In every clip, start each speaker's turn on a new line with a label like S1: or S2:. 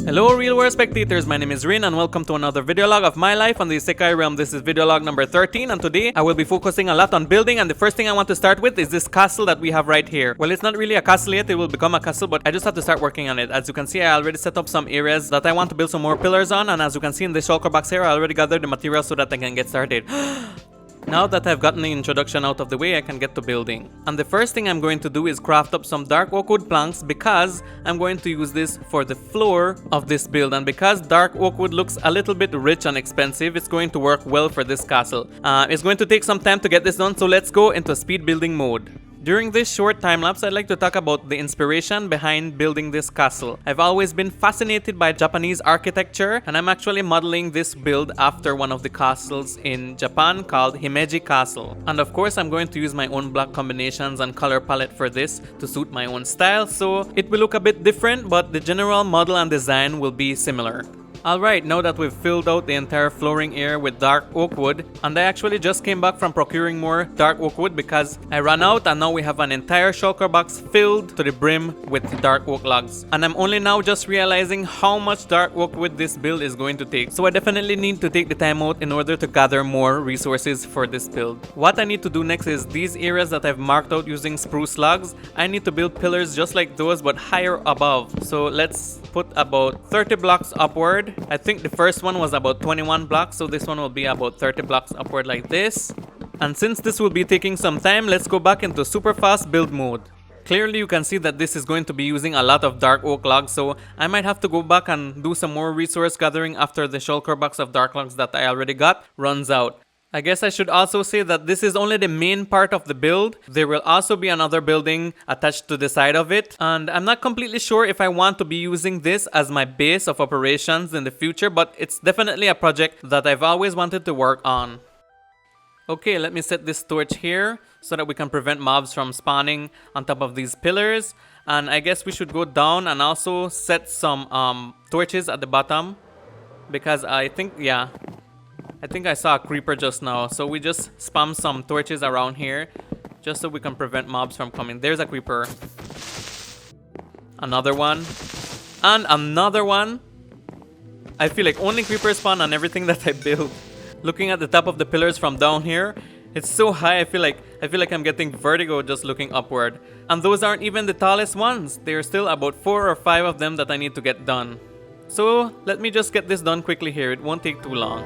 S1: Hello real world spectators, my name is Rin and welcome to another video log of my life on the Isekai realm. This is video log number 13 and today I will be focusing a lot on building, and the first thing I want to start with is this castle that we have right here. Well, it's not really a castle yet, it will become a castle, but I just have to start working on it. As you can see, I already set up some areas that I want to build some more pillars on, and as you can see in this shulker box here, I already gathered the materials so that I can get started. Now that I've gotten the introduction out of the way, I can get to building. And the first thing I'm going to do is craft up some dark oak wood planks because I'm going to use this for the floor of this build. And because dark oak wood looks a little bit rich and expensive, it's going to work well for this castle. It's going to take some time to get this done, so let's go into speed building mode. During this short time lapse, I'd like to talk about the inspiration behind building this castle. I've always been fascinated by Japanese architecture, and I'm actually modeling this build after one of the castles in Japan called Himeji Castle. And of course, I'm going to use my own block combinations and color palette for this to suit my own style, so it will look a bit different, but the general model and design will be similar. Alright, now that we've filled out the entire flooring area with dark oak wood, and I actually just came back from procuring more dark oak wood because I ran out, and now we have an entire shulker box filled to the brim with dark oak logs. And I'm only now just realizing how much dark oak wood this build is going to take. So I definitely need to take the time out in order to gather more resources for this build. What I need to do next is these areas that I've marked out using spruce logs, I need to build pillars just like those but higher above. So let's put about 30 blocks upward. I think the first one was about 21 blocks, so this one will be about 30 blocks upward like this. And since this will be taking some time, let's go back into super fast build mode. Clearly you can see that this is going to be using a lot of dark oak logs, so I might have to go back and do some more resource gathering after the shulker box of dark logs that I already got runs out. I guess I should also say that this is only the main part of the build. There will also be another building attached to the side of it, and I'm not completely sure if I want to be using this as my base of operations in the future, but it's definitely a project that I've always wanted to work on. Okay, let me set this torch here so that we can prevent mobs from spawning on top of these pillars. And I guess we should go down and also set some torches at the bottom, because I think I saw a creeper just now, so we just spam some torches around here just so we can prevent mobs from coming. There's a creeper. Another one. And another one. I feel like only creepers spawn on everything that I build. Looking at the top of the pillars from down here, it's so high, I feel like I'm getting vertigo just looking upward. And those aren't even the tallest ones. There are still about 4 or 5 of them that I need to get done. So let me just get this done quickly here. It won't take too long.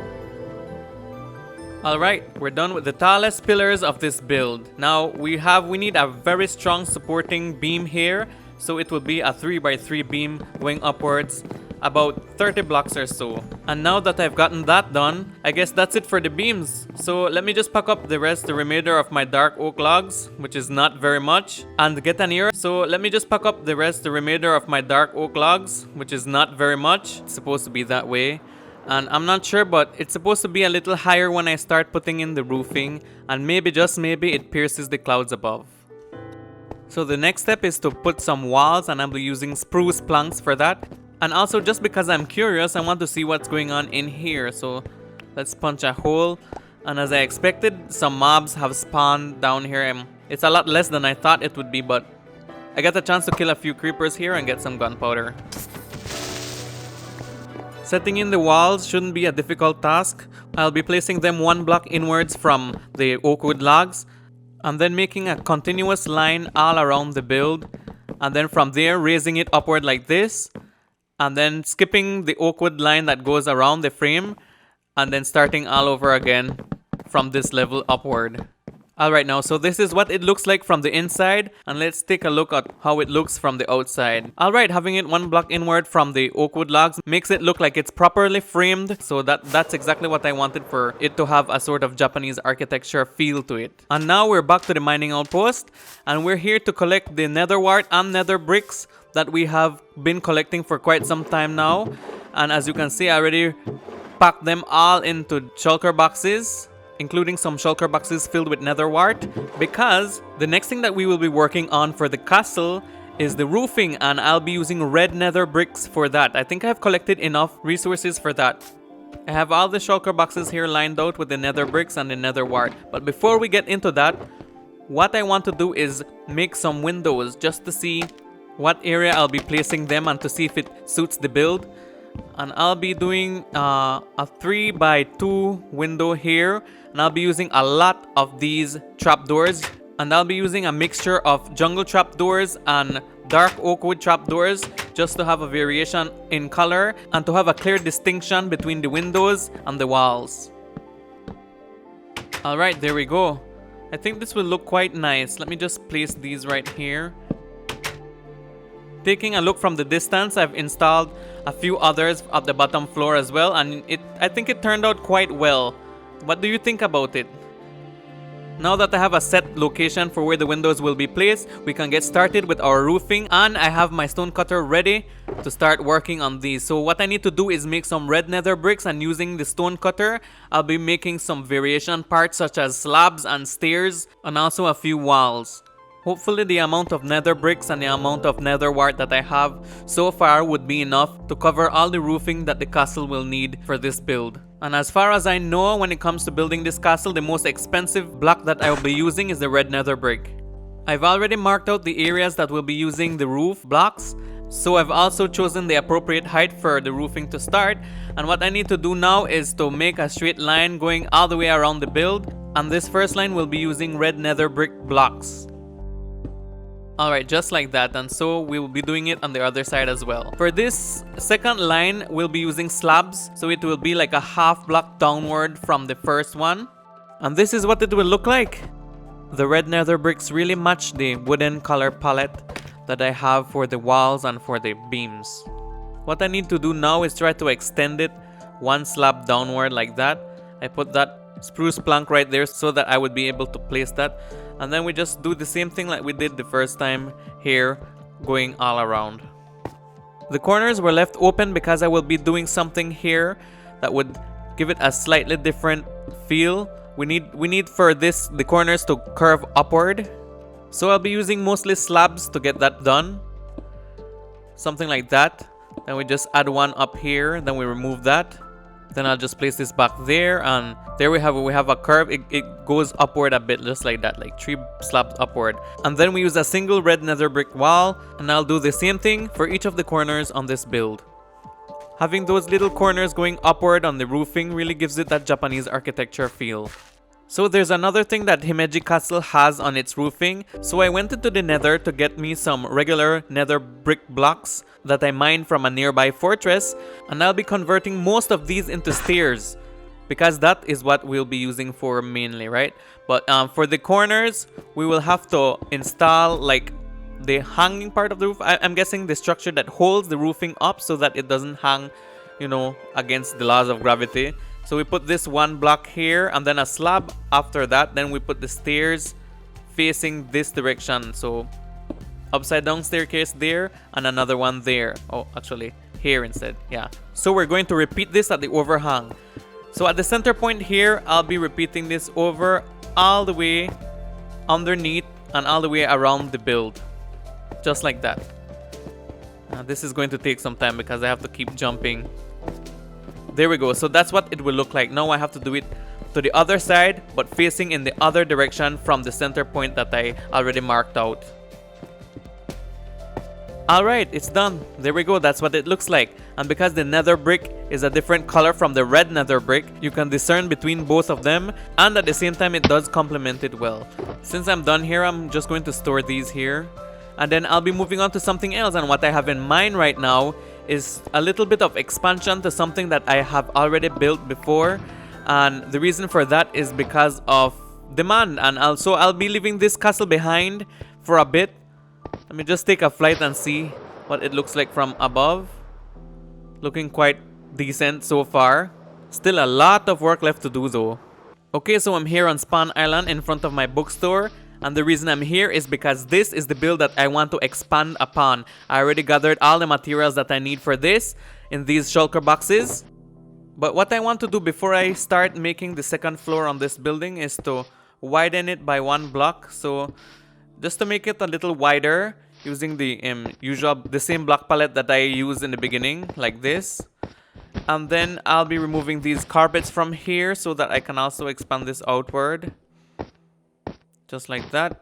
S1: Alright, we're done with the tallest pillars of this build. Now we need a very strong supporting beam here, so it will be a 3x3 beam going upwards about 30 blocks or so. And now that I've gotten that done, I guess that's it for the beams. So let me just pack up the remainder of my dark oak logs, which is not very much, and get an ear. So let me just pack up the remainder of my dark oak logs, which is not very much. It's supposed to be that way. And I'm not sure, but it's supposed to be a little higher when I start putting in the roofing, and maybe, just maybe, it pierces the clouds above. So the next step is to put some walls, and I'll be using spruce planks for that. And also, just because I'm curious, I want to see what's going on in here. So let's punch a hole. And as I expected, some mobs have spawned down here. It's a lot less than I thought it would be, but I got a chance to kill a few creepers here and get some gunpowder. Setting in the walls shouldn't be a difficult task. I'll be placing them 1 block inwards from the oak wood logs, and then making a continuous line all around the build, and then from there raising it upward like this, and then skipping the oak wood line that goes around the frame, and then starting all over again from this level upward. Alright, now so this is what it looks like from the inside, and let's take a look at how it looks from the outside. Alright, having it 1 block inward from the oak wood logs makes it look like it's properly framed, so that's exactly what I wanted, for it to have a sort of Japanese architecture feel to it. And now we're back to the mining outpost, and we're here to collect the nether wart and nether bricks that we have been collecting for quite some time now. And as you can see, I already packed them all into shulker boxes, including some shulker boxes filled with nether wart, because the next thing that we will be working on for the castle is the roofing, and I'll be using red nether bricks for that. I think I've collected enough resources for that. I have all the shulker boxes here lined out with the nether bricks and the nether wart. But before we get into that, what I want to do is make some windows just to see what area I'll be placing them and to see if it suits the build. And I'll be doing a 3x2 window here, and I'll be using a lot of these trapdoors, and I'll be using a mixture of jungle trapdoors and dark oak wood trapdoors just to have a variation in color and to have a clear distinction between the windows and the walls. Alright, there we go. I think this will look quite nice. Let me just place these right here. Taking a look from the distance, I've installed a few others at the bottom floor as well, and I think it turned out quite well. What do you think about it? Now that I have a set location for where the windows will be placed, we can get started with our roofing, and I have my stone cutter ready to start working on these. So what I need to do is make some red nether bricks, and using the stone cutter, I'll be making some variation parts such as slabs and stairs and also a few walls. Hopefully the amount of nether bricks and the amount of nether wart that I have so far would be enough to cover all the roofing that the castle will need for this build. And as far as I know, when it comes to building this castle, the most expensive block that I will be using is the red nether brick. I've already marked out the areas that will be using the roof blocks, so I've also chosen the appropriate height for the roofing to start. And what I need to do now is to make a straight line going all the way around the build, and this first line will be using red nether brick blocks. Alright, just like that, and so we will be doing it on the other side as well. For this second line, we'll be using slabs, so it will be like a half block downward from the first one. And this is what it will look like. The red nether bricks really match the wooden color palette that I have for the walls and for the beams. What I need to do now is try to extend it one slab downward like that. I put that spruce plank right there so that I would be able to place that. And then we just do the same thing like we did the first time here, going all around. The corners were left open because I will be doing something here that would give it a slightly different feel. We need for this the corners to curve upward. So I'll be using mostly slabs to get that done. Something like that. Then we just add one up here, then we remove that. Then I'll just place this back there, and there we have a curve. It goes upward a bit, just like that, like 3 slabs upward. And then we use a single red nether brick wall, and I'll do the same thing for each of the corners on this build. Having those little corners going upward on the roofing really gives it that Japanese architecture feel. So there's another thing that Himeji Castle has on its roofing. So I went into the nether to get me some regular nether brick blocks that I mined from a nearby fortress, and I'll be converting most of these into stairs because that is what we'll be using for mainly, right? But for the corners, we will have to install like the hanging part of the roof. I'm guessing the structure that holds the roofing up so that it doesn't hang, you know, against the laws of gravity. So we put this one block here and then a slab after that. Then we put the stairs facing this direction. So upside down staircase there and another one there. Oh, actually here instead. Yeah. So we're going to repeat this at the overhang. So at the center point here, I'll be repeating this over all the way underneath and all the way around the build. Just like that. This is going to take some time because I have to keep jumping. There we go. So that's what it will look like. Now I have to do it to the other side, but facing in the other direction from the center point that I already marked out. Alright, it's done. There we go. That's what it looks like. And because the nether brick is a different color from the red nether brick, you can discern between both of them, and at the same time it does complement it well. Since I'm done here, I'm just going to store these here. And then I'll be moving on to something else, and what I have in mind right now is a little bit of expansion to something that I have already built before. And the reason for that is because of demand. And also I'll be leaving this castle behind for a bit. Let me just take a flight and see what it looks like from above. Looking quite decent so far. Still a lot of work left to do though. Okay, so I'm here on Spawn Island in front of my bookstore. And the reason I'm here is because this is the build that I want to expand upon. I already gathered all the materials that I need for this in these shulker boxes. But what I want to do before I start making the second floor on this building is to widen it by 1 block. So just to make it a little wider, using the same block palette that I used in the beginning, like this. And then I'll be removing these carpets from here so that I can also expand this outward. Just like that.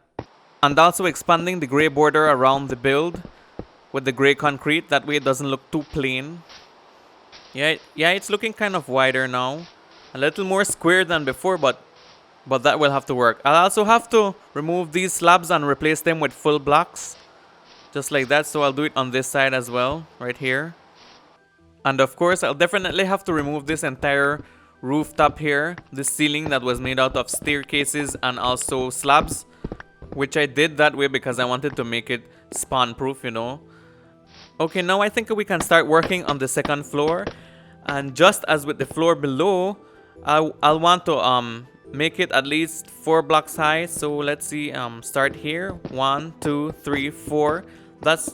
S1: And also expanding the gray border around the build with the gray concrete. That way it doesn't look too plain. Yeah, it's looking kind of wider now. A little more square than before, but that will have to work. I'll also have to remove these slabs and replace them with full blocks. Just like that, so I'll do it on this side as well, right here. And of course, I'll definitely have to remove this entire rooftop here. This ceiling that was made out of staircases and also slabs. Which I did that way because I wanted to make it spawn proof, you know. Okay, now I think we can start working on the second floor. And just as with the floor below, I'll want to make it at least 4 blocks high. So let's see, start here. 1, 2, 3, 4.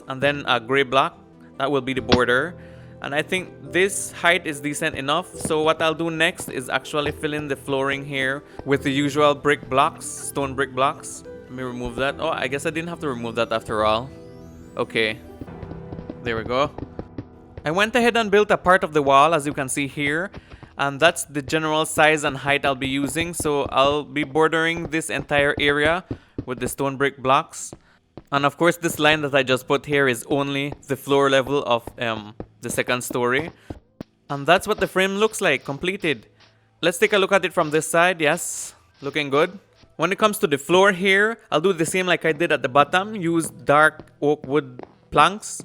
S1: And then a gray block. That will be the border. And I think this height is decent enough. So what I'll do next is actually fill in the flooring here with the usual brick blocks, stone brick blocks. Let me remove that. Oh, I guess I didn't have to remove that after all. Okay. There we go. I went ahead and built a part of the wall, as you can see here. And that's the general size and height I'll be using. So I'll be bordering this entire area with the stone brick blocks. And of course, this line that I just put here is only the floor level of the second story. And that's what the frame looks like, completed. Let's take a look at it from this side. Yes, looking good. When it comes to the floor here, I'll do the same like I did at the bottom. Use dark oak wood planks,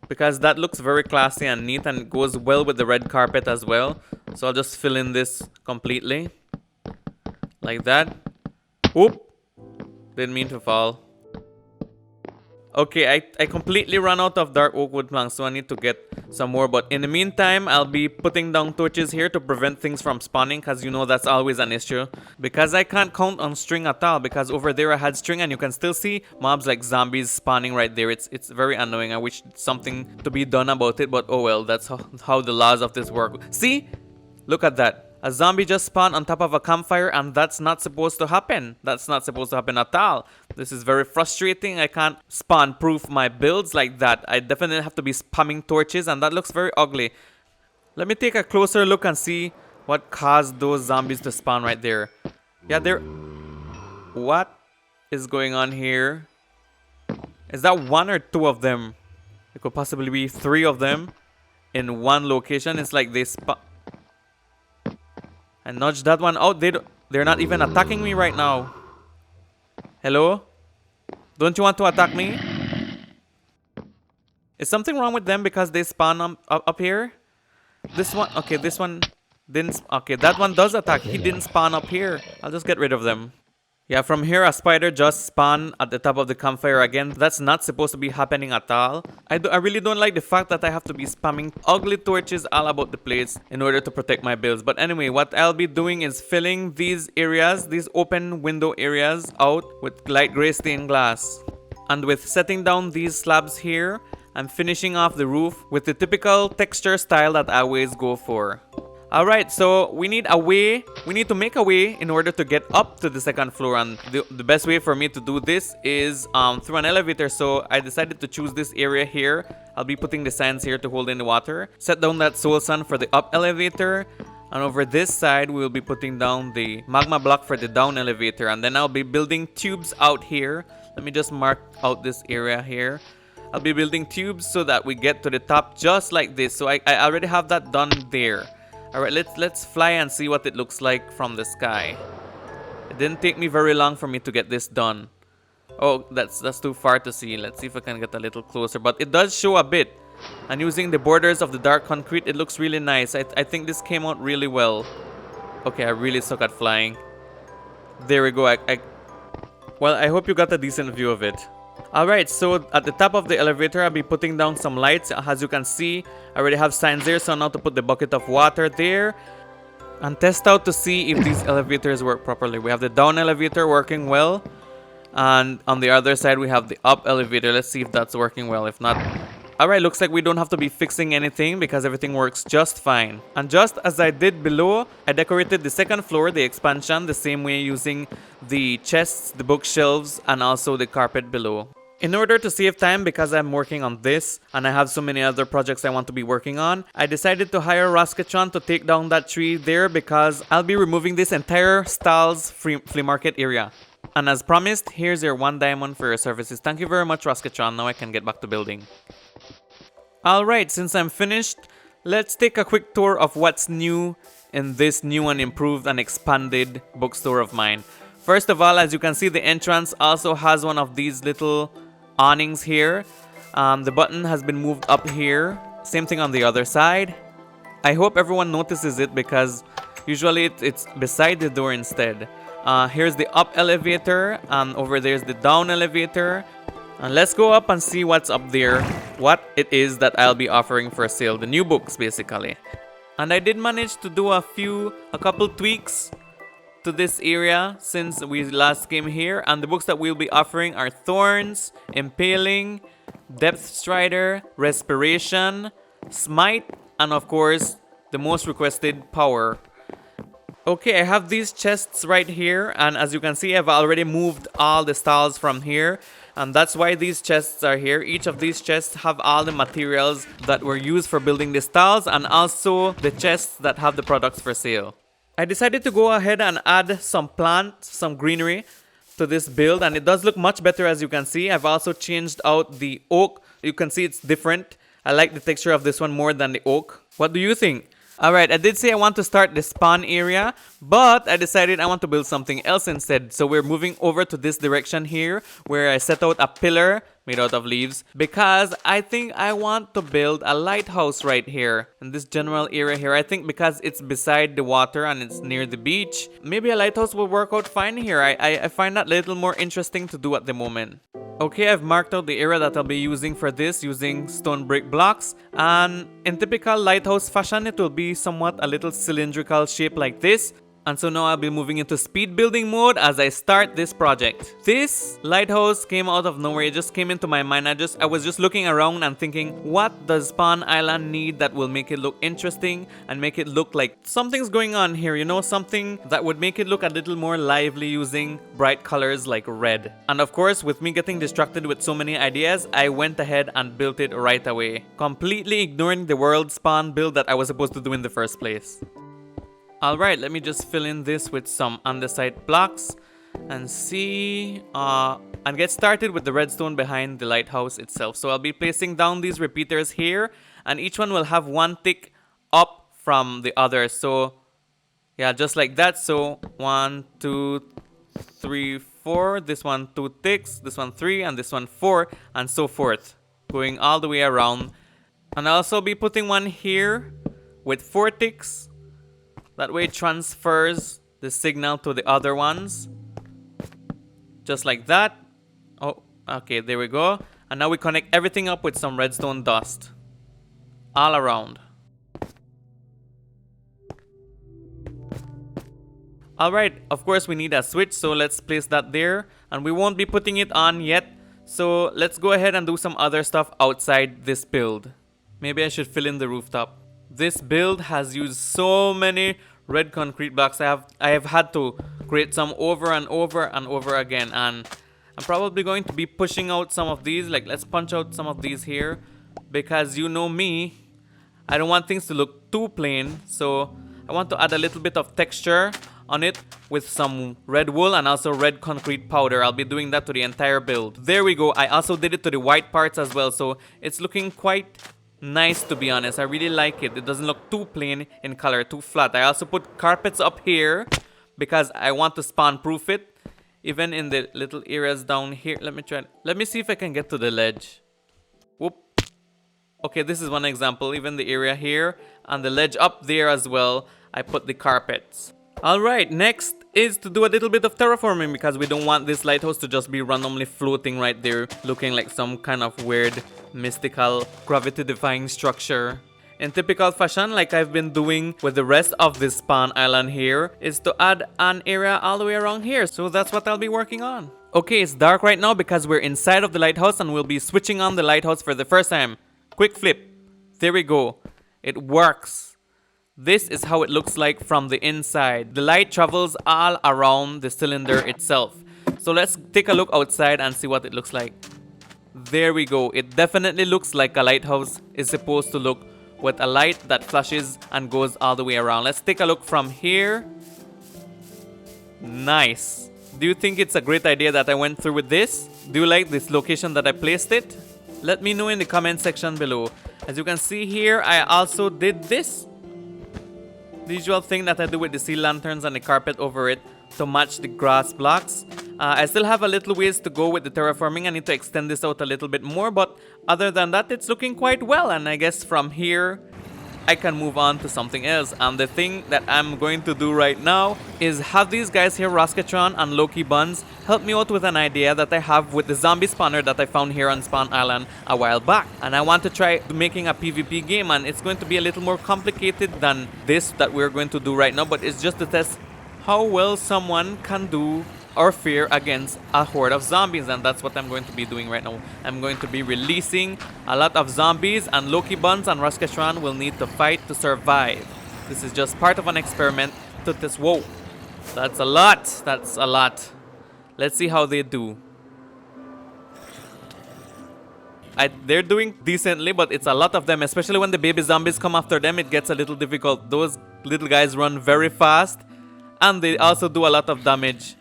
S1: because that looks very classy and neat and goes well with the red carpet as well. So I'll just fill in this completely. Like that. Whoop! Didn't mean to fall. Okay, I completely ran out of dark oak wood planks, so I need to get some more. But in the meantime, I'll be putting down torches here to prevent things from spawning, because you know that's always an issue. Because I can't count on string at all, because over there I had string and you can still see mobs like zombies spawning right there. It's very annoying. I wish something to be done about it, but oh well, that's how the laws of this work. See? Look at that. A zombie just spawned on top of a campfire, and that's not supposed to happen. That's not supposed to happen at all. This is very frustrating. I can't spawn proof my builds like that. I definitely have to be spamming torches, and that looks very ugly. Let me take a closer look and see what caused those zombies to spawn right there. Yeah, what is going on here? Is that 1 or 2 of them? It could possibly be 3 of them in one location. It's like they spawn. I nudged that one out. They're not even attacking me right now. Hello? Don't you want to attack me? Is something wrong with them because they spawn up here? This one, okay, this one didn't. Okay, that one does attack. He didn't spawn up here. I'll just get rid of them. Yeah, from here, a spider just spawned at the top of the campfire again. That's not supposed to be happening at all. I really don't like the fact that I have to be spamming ugly torches all about the place in order to protect my builds. But anyway, what I'll be doing is filling these areas, these open window areas out with light gray stained glass. And with setting down these slabs here, I'm finishing off the roof with the typical texture style that I always go for. Alright, so we need to make a way in order to get up to the second floor, and the best way for me to do this is through an elevator. So I decided to choose this area here. I'll be putting the sands here to hold in the water. Set down that soul sand for the up elevator, and over this side we will be putting down the magma block for the down elevator, and then I'll be building tubes out here. Let me just mark out this area here. I'll be building tubes so that we get to the top just like this. So I already have that done there. Alright, let's fly and see what it looks like from the sky. It didn't take me very long for me to get this done. Oh, that's too far to see. Let's see if I can get a little closer. But it does show a bit. And using the borders of the dark concrete, it looks really nice. I think this came out really well. Okay, I really suck at flying. There we go. Well, I hope you got a decent view of it. Alright, so at the top of the elevator, I'll be putting down some lights. As you can see, I already have signs there, so now to put the bucket of water there and test out to see if these elevators work properly. We have the down elevator working well, and on the other side we have the up elevator. Let's see if that's working well. If not, alright, looks like we don't have to be fixing anything because everything works just fine. And just as I did below, I decorated the second floor, the expansion, the same way, using the chests, the bookshelves, and also the carpet below. In order to save time, because I'm working on this and I have so many other projects I want to be working on, I decided to hire Rosketron to take down that tree there, because I'll be removing this entire Stalls flea market area. And as promised, here's your 1 diamond for your services. Thank you very much, Rosketron. Now I can get back to building. Alright, since I'm finished, let's take a quick tour of what's new in this new and improved and expanded bookstore of mine. First of all, as you can see, the entrance also has one of these little awnings here. The button has been moved up here. Same thing on the other side. I hope everyone notices it because usually it's beside the door instead. Here's the up elevator, and over there's the down elevator. And let's go up and see what's up there, what it is that I'll be offering for sale, the new books basically. And I did manage to do a couple tweaks to this area since we last came here, and the books that we'll be offering are Thorns, Impaling, Depth Strider, Respiration, Smite, and of course, the most requested Power. Okay, I have these chests right here, and as you can see, I've already moved all the stalls from here, and that's why these chests are here. Each of these chests have all the materials that were used for building the stalls, and also the chests that have the products for sale. I decided to go ahead and add some plants, some greenery to this build, and it does look much better as you can see. I've also changed out the oak. You can see it's different. I like the texture of this one more than the oak. What do you think? Alright, I did say I want to start the spawn area, but I decided I want to build something else instead. So we're moving over to this direction here, where I set out a pillar made out of leaves, because I think I want to build a lighthouse right here, in this general area here. I think because it's beside the water and it's near the beach, maybe a lighthouse will work out fine here. I find that a little more interesting to do at the moment. Okay, I've marked out the area that I'll be using for this using stone brick blocks, and in typical lighthouse fashion, it will be somewhat a little cylindrical shape like this. And so now I'll be moving into speed building mode as I start this project. This lighthouse came out of nowhere. It just came into my mind. I was just looking around and thinking, what does Spawn Island need that will make it look interesting and make it look like something's going on here, you know, something that would make it look a little more lively using bright colors like red. And of course, with me getting distracted with so many ideas, I went ahead and built it right away, completely ignoring the world spawn build that I was supposed to do in the first place. Alright, let me just fill in this with some andesite blocks and see and get started with the redstone behind the lighthouse itself. So I'll be placing down these repeaters here, and each one will have one tick up from the other. So yeah, just like that. So 1, 2, 3, 4. This one 2 ticks, this one 3, and this one 4, and so forth, going all the way around. And I'll also be putting one here with 4 ticks. That way it transfers the signal to the other ones. Just like that. Oh, okay, there we go. And now we connect everything up with some redstone dust. All around. Alright, of course we need a switch, so let's place that there. And we won't be putting it on yet. So let's go ahead and do some other stuff outside this build. Maybe I should fill in the rooftop. This build has used so many red concrete blocks. I have had to create some over and over and over again, and I'm probably going to be pushing out some of these. Like, let's punch out some of these here, because you know me, I don't want things to look too plain, so I want to add a little bit of texture on it with some red wool and also red concrete powder. I'll be doing that to the entire build. There we go. I also did it to the white parts as well, so it's looking quite nice, to be honest. I really like it. It doesn't look too plain in color, too flat. I also put carpets up here because I want to spawn proof it, even in the little areas down here. Let me see if I can get to the ledge. Whoop. Okay, this is one example. Even the area here and the ledge up there as well, I put the carpets. Alright, next is to do a little bit of terraforming, because we don't want this lighthouse to just be randomly floating right there, looking like some kind of weird, mystical, gravity-defying structure. In typical fashion, like I've been doing with the rest of this spawn island here, is to add an area all the way around here. So that's what I'll be working on. Okay, it's dark right now because we're inside of the lighthouse, and we'll be switching on the lighthouse for the first time. Quick flip. There we go. It works. This is how it looks like from the inside. The light travels all around the cylinder itself. So let's take a look outside and see what it looks like. There we go. It definitely looks like a lighthouse is supposed to look, with a light that flashes and goes all the way around. Let's take a look from here. Nice. Do you think it's a great idea that I went through with this? Do you like this location that I placed it? Let me know in the comment section below. As you can see here, I also did this. The usual thing that I do with the sea lanterns and the carpet over it to match the grass blocks. I still have a little ways to go with the terraforming. I need to extend this out a little bit more, but other than that, it's looking quite well. And I guess from here, I can move on to something else. And the thing that I'm going to do right now is have these guys here, Roskatron and Loki Buns, help me out with an idea that I have with the zombie spawner that I found here on Spawn Island a while back. And I want to try making a PvP game, and it's going to be a little more complicated than this that we're going to do right now, but it's just to test how well someone can do or fare against a horde of zombies, and that's what I'm going to be doing right now. I'm going to be releasing a lot of zombies, and Loki Buns and Roskatron will need to fight to survive. This is just part of an experiment to test. Whoa, that's a lot. That's a lot. Let's see how they do. They're doing decently, but it's a lot of them, especially when the baby zombies come after them. It gets a little difficult. Those little guys run very fast, and they also do a lot of damage.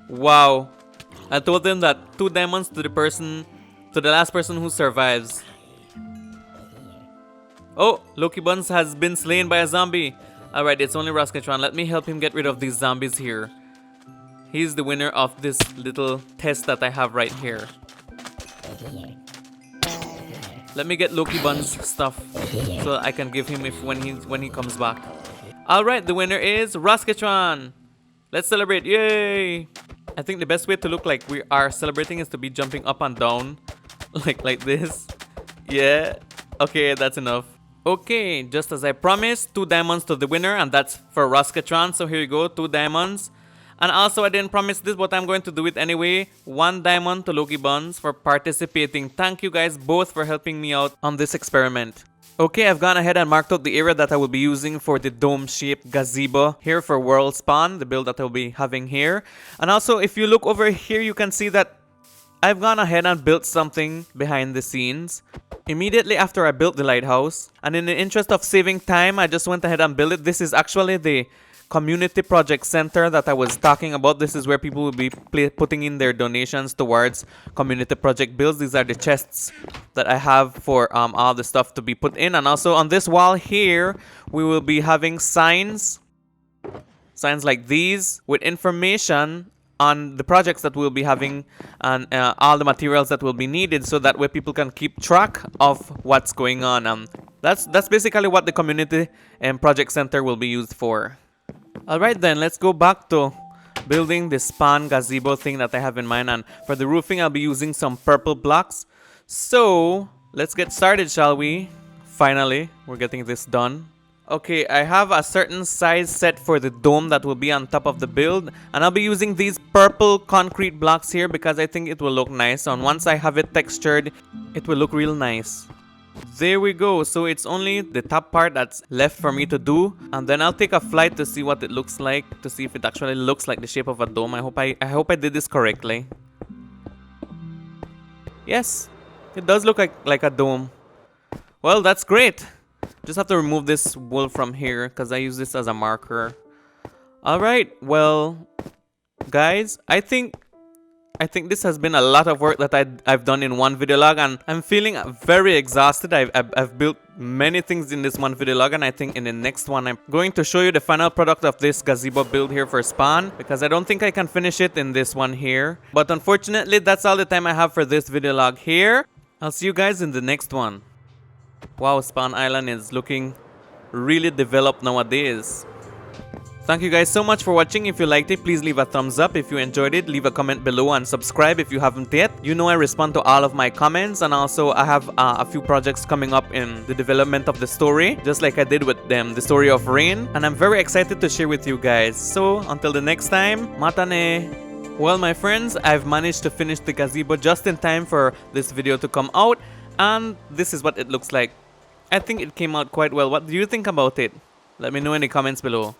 S1: Wow. I told them that 2 diamonds to the last person who survives. Oh, Loki Buns has been slain by a zombie. Alright, it's only Roskatron. Let me help him get rid of these zombies here. He's the winner of this little test that I have right here. Let me get Loki Buns stuff so I can give him when he comes back. Alright, the winner is Roskatron. Let's celebrate. Yay! I think the best way to look like we are celebrating is to be jumping up and down. like this. Yeah. Okay, that's enough. Okay, just as I promised, 2 diamonds to the winner, and that's for Roskatron. So here you go, 2 diamonds. And also, I didn't promise this, but I'm going to do it anyway. 1 diamond to Loki Buns for participating. Thank you guys both for helping me out on this experiment. Okay, I've gone ahead and marked out the area that I will be using for the dome-shaped gazebo here for World Spawn, the build that I'll be having here. And also, if you look over here, you can see that I've gone ahead and built something behind the scenes. Immediately after I built the lighthouse, and in the interest of saving time, I just went ahead and built it. This is actually the community project center that I was talking about. This is where people will be putting in their donations towards community project builds. These are the chests that I have for all the stuff to be put in. And also on this wall here, we will be having signs like these with information on the projects that we'll be having and all the materials that will be needed, so that way people can keep track of what's going on. That's basically what the community and project center will be used for. Alright then, let's go back to building the spawn gazebo thing that I have in mind. And for the roofing, I'll be using some purple blocks. So, let's get started, shall we? Finally, we're getting this done. Okay, I have a certain size set for the dome that will be on top of the build. And I'll be using these purple concrete blocks here because I think it will look nice. And once I have it textured, it will look real nice. There we go. So it's only the top part that's left for me to do, and then I'll take a flight to see what it looks like, to see if it actually looks like the shape of a dome. I hope I did this correctly. Yes, it does look like a dome. Well, that's great. Just have to remove this wool from here because I use this as a marker. Alright, well, guys, I think this has been a lot of work that I've done in one video log, and I'm feeling very exhausted. I've built many things in this one video log, and I think in the next one I'm going to show you the final product of this gazebo build here for Spawn, because I don't think I can finish it in this one here. But unfortunately, that's all the time I have for this video log here. I'll see you guys in the next one. Wow, Spawn Island is looking really developed nowadays. Thank you guys so much for watching. If you liked it, please leave a thumbs up. If you enjoyed it, leave a comment below and subscribe if you haven't yet. You know I respond to all of my comments, and also I have a few projects coming up in the development of the story, just like I did with the story of Rain, and I'm very excited to share with you guys. So until the next time, matane! Well, my friends, I've managed to finish the gazebo just in time for this video to come out, and this is what it looks like. I think it came out quite well. What do you think about it? Let me know in the comments below.